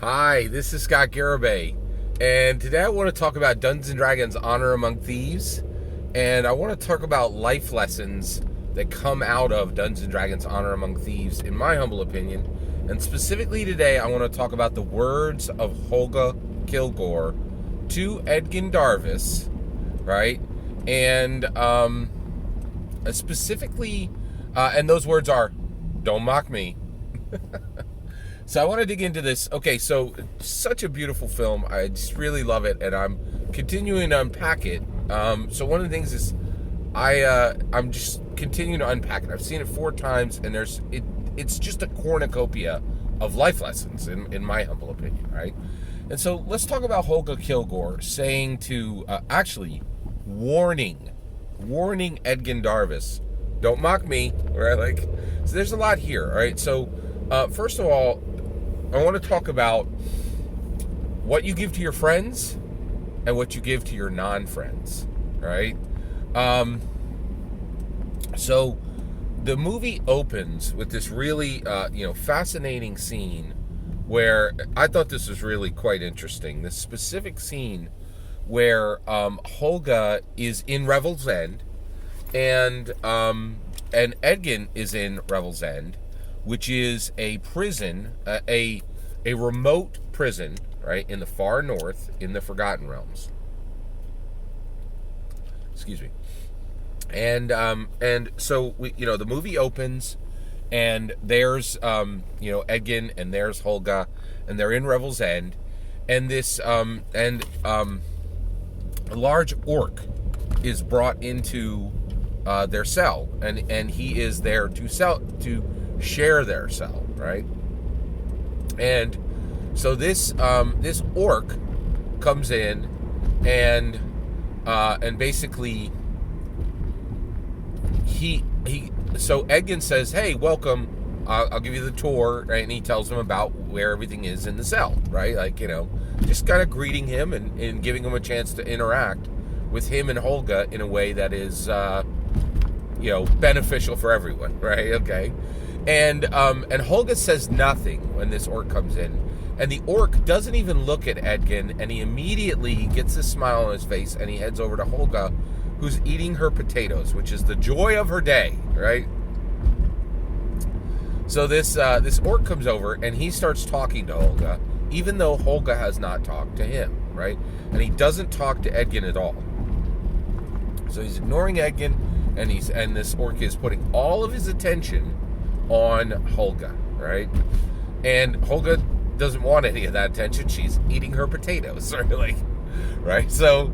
Hi, this is Scott Garibay, and today I want to talk about Dungeons & Dragons Honor Among Thieves, and I want to talk about life lessons that come out of Dungeons & Dragons Honor Among Thieves, in my humble opinion. And specifically today, I want to talk about the words of Holga Kilgore to Edgin Darvis, right? And specifically, and those words are, "Don't mock me." So I want to dig into this. Okay, so such a beautiful film. I just really love it, and I'm continuing to unpack it. So one of the things is I'm just continuing to unpack it. I've seen it 4 times, and it's just a cornucopia of life lessons, in my humble opinion, right? And so let's talk about Holga Kilgore saying to, warning Edgin Darvis, "Don't mock me," right? So there's a lot here, all right? So first of all, I want to talk about what you give to your friends and what you give to your non-friends, right? So the movie opens with this really, fascinating scene where I thought this was really quite interesting. This specific scene where Holga is in Revel's End, and Edgin is in Revel's End, which is a prison, a remote prison, right, in the far north, in the Forgotten Realms. Excuse me. And so the movie opens, and there's Edgin, and there's Holga, and they're in Revel's End, and this a large orc is brought into their cell, and he is there to share their cell, right? And so this orc comes in, and basically so Edgin says, "Hey, welcome. I'll give you the tour," right? And he tells him about where everything is in the cell, right? Just kind of greeting him and giving him a chance to interact with him and Holga in a way that is beneficial for everyone, right? Okay. And Holga says nothing when this orc comes in. And the orc doesn't even look at Edgin, and he immediately gets a smile on his face, and he heads over to Holga, who's eating her potatoes, which is the joy of her day, right? So this orc comes over, and he starts talking to Holga, even though Holga has not talked to him, right? And he doesn't talk to Edgin at all. So he's ignoring Edgin, and this orc is putting all of his attention on Holga, right? And Holga doesn't want any of that attention. She's eating her potatoes, right? So,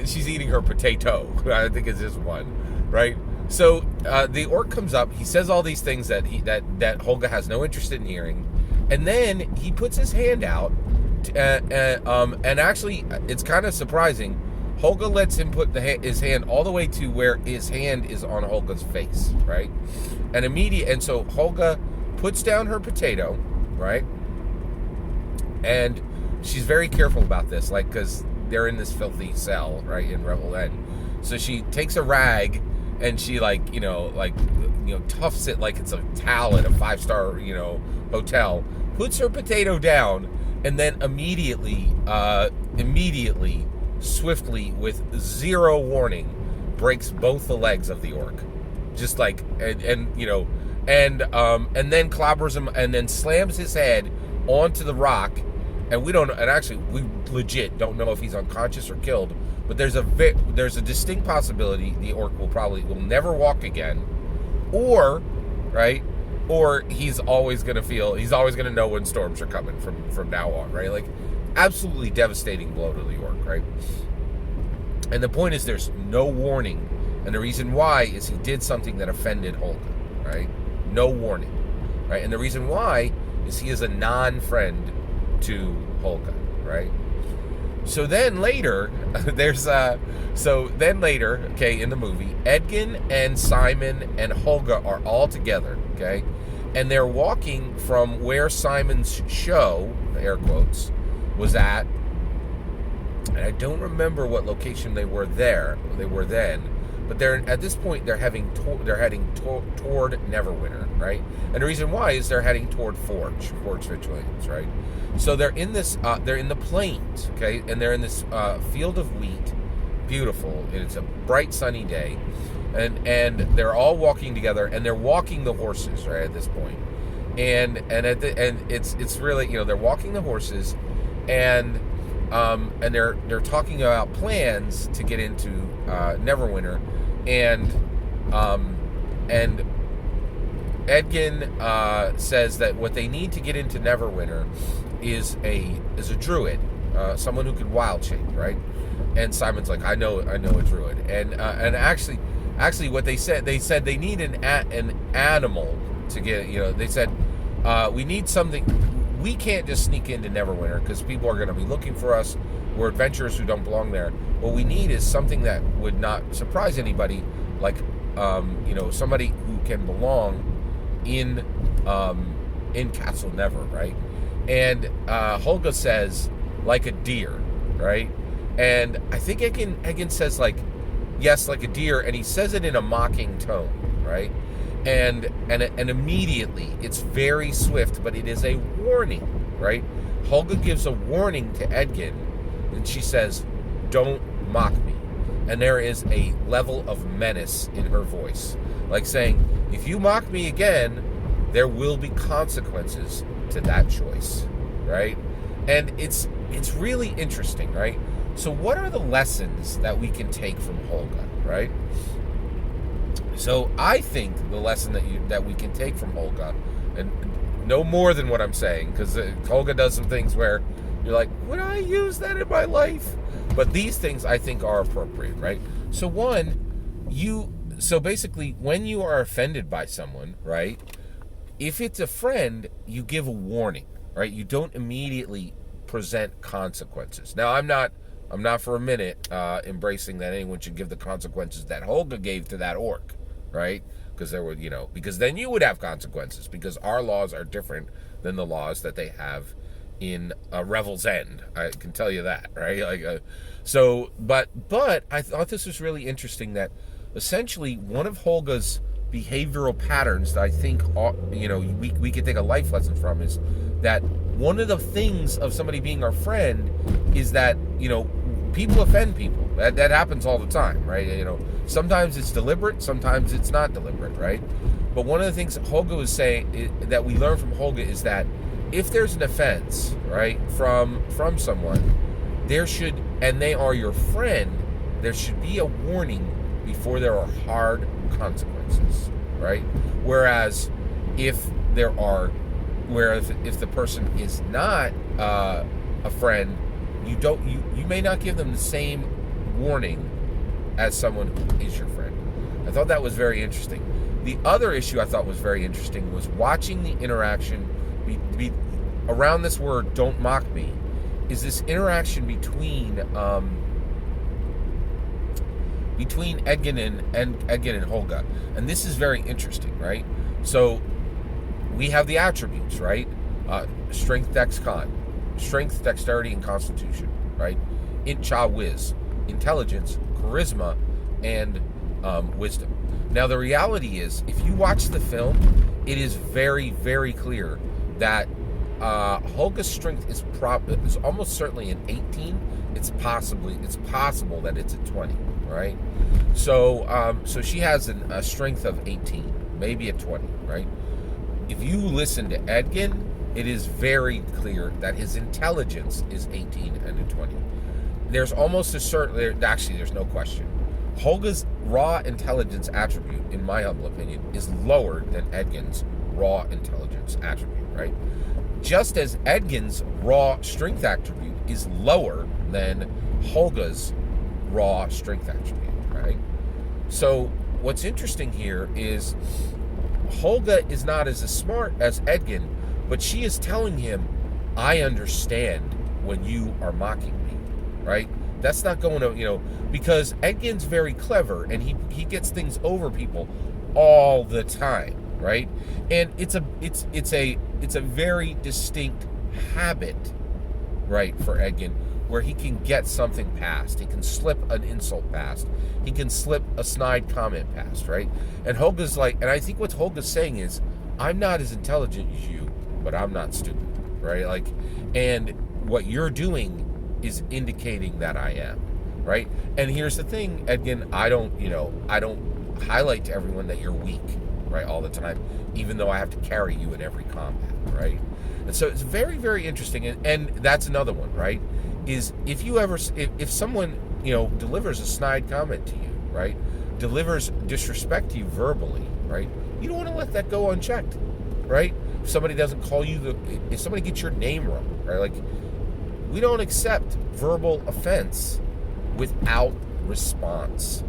she's eating her potato. I think it's just one, right? So the orc comes up. He says all these things that Holga has no interest in hearing, and then he puts his hand out, and actually, it's kind of surprising. Holga lets him put his hand all the way to where his hand is on Holga's face, right? And so Holga puts down her potato, right? And she's very careful about this, because they're in this filthy cell, right, in Revel End. So she takes a rag and she toughs it like it's a towel at a 5-star, hotel, puts her potato down, and then immediately, swiftly, with zero warning, breaks both the legs of the orc, just and then clobbers him, and then slams his head onto the rock. And we legit don't know if he's unconscious or killed, but there's a distinct possibility the orc will never walk again, or he's always gonna know when storms are coming from now on, right? Absolutely devastating blow to the orc, right? And the point is, there's no warning, and the reason why is he did something that offended Holga, right? No warning, right? And the reason why is he is a non-friend to Holga, right? So then later, in the movie, Edgin and Simon and Holga are all together, okay? And they're walking from where Simon's show, air quotes, was at, and I don't remember what location they were then, but they're at this point they're heading toward Neverwinter, right? And the reason why is they're heading toward Forge Fitzwilliams, right? So they're in this they're in the plains, okay, and they're in this field of wheat, beautiful. It's a bright sunny day, and they're all walking together, and they're walking the horses, right, at this point. And it's really, they're walking the horses, and they're talking about plans to get into Neverwinter, and Edgin says that what they need to get into Neverwinter is a druid, someone who can wild shape, right? And Simon's like, I know a druid, and actually what they said they need an animal to get, they said, we need something. We can't just sneak into Neverwinter because people are going to be looking for us. We're adventurers who don't belong there. What we need is something that would not surprise anybody, like somebody who can belong in Castle Never, right? And Holga says, like a deer, right? And I think Egan says, like, yes, like a deer, and he says it in a mocking tone, right? And immediately it's very swift, but it is a warning, right? Holga gives a warning to Edgin, and she says, "Don't mock me." And there is a level of menace in her voice, like saying, if you mock me again, there will be consequences to that choice, right? And it's really interesting, right? So what are the lessons that we can take from Holga, right? So I think the lesson that we can take from Holga, and no more than what I'm saying, because Holga does some things where you're like, would I use that in my life? But these things I think are appropriate, right? So so basically, when you are offended by someone, right, if it's a friend, you give a warning, right? You don't immediately present consequences. Now, I'm not for a minute embracing that anyone should give the consequences that Holga gave to that orc, right? Because there were, because then you would have consequences, because our laws are different than the laws that they have in Revel's End. I can tell you that, right? But I thought this was really interesting that essentially one of Holga's behavioral patterns that I think we could take a life lesson from is that one of the things of somebody being our friend is that people offend people. That happens all the time, right? Sometimes it's deliberate, sometimes it's not deliberate, right? But one of the things Holga was saying that we learn from Holga is that if there's an offense, right, from someone, and they are your friend, there should be a warning before there are hard consequences, right? Whereas if the person is not a friend, you may not give them the same warning as someone who is your friend. I thought that was very interesting. The other issue I thought was very interesting was watching the interaction be around this word "don't mock me." Is this interaction between Edgin and Holga, and this is very interesting, right? So we have the attributes, right? Strength, Dex, Con. Strength, dexterity, and constitution, right? Int, Cha, Wiz. Intelligence, charisma, and wisdom. Now, the reality is, if you watch the film, it is very, very clear that Holga's strength is almost certainly an 18. It's possible that it's a 20, right? So she has a strength of 18, maybe a 20, right? If you listen to Edgin, it is very clear that his intelligence is 18 and a 20. There's almost there's no question. Holga's raw intelligence attribute, in my humble opinion, is lower than Edgin's raw intelligence attribute, right? Just as Edgin's raw strength attribute is lower than Holga's raw strength attribute, right? So what's interesting here is Holga is not as smart as Edgin, but she is telling him, I understand when you are mocking me, right? That's not going to, because Edgin's very clever and he gets things over people all the time, right? And it's a very distinct habit, right, for Edgin, where he can get something past. He can slip an insult past. He can slip a snide comment past, right? And Holga's like, and I think what Holga's saying is, I'm not as intelligent as you, but I'm not stupid, right? Like, and what you're doing is indicating that I am, right? And here's the thing, Edgin, I don't highlight to everyone that you're weak, right, all the time, even though I have to carry you in every combat, right? And so it's very, very interesting. And that's another one, right? Is if someone, delivers a snide comment to you, right? Delivers disrespect to you verbally, right? You don't want to let that go unchecked, right? If somebody doesn't call you if somebody gets your name wrong, right? Like, we don't accept verbal offense without response,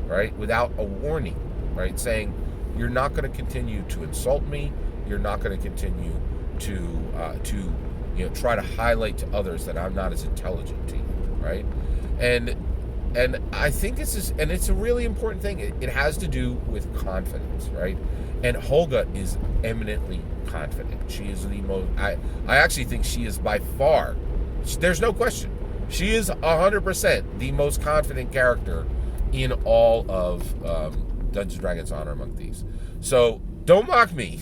right? Without a warning, right? Saying, you're not going to continue to insult me. You're not going to continue to try to highlight to others that I'm not as intelligent to you, right? And I think it's a really important thing. It has to do with confidence, right? And Holga is eminently confident. She is the most. I actually think she is by far. There's no question. She is 100% the most confident character in all of Dungeons & Dragons: Honor Among Thieves. So don't mock me.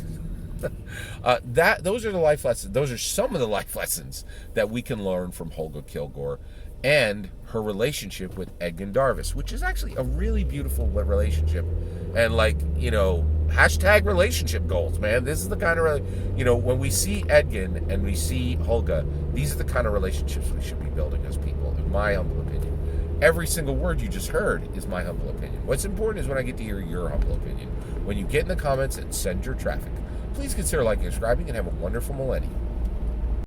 Those are the life lessons. Those are some of the life lessons that we can learn from Holga Kilgore and her relationship with Edgin Darvis, which is actually a really beautiful relationship. And hashtag relationship goals, man. This is the kind of, when we see Edgin and we see Holga, these are the kind of relationships we should be building as people, in my humble opinion. Every single word you just heard is my humble opinion. What's important is when I get to hear your humble opinion. When you get in the comments and send your traffic, please consider liking and subscribing, and have a wonderful millennium.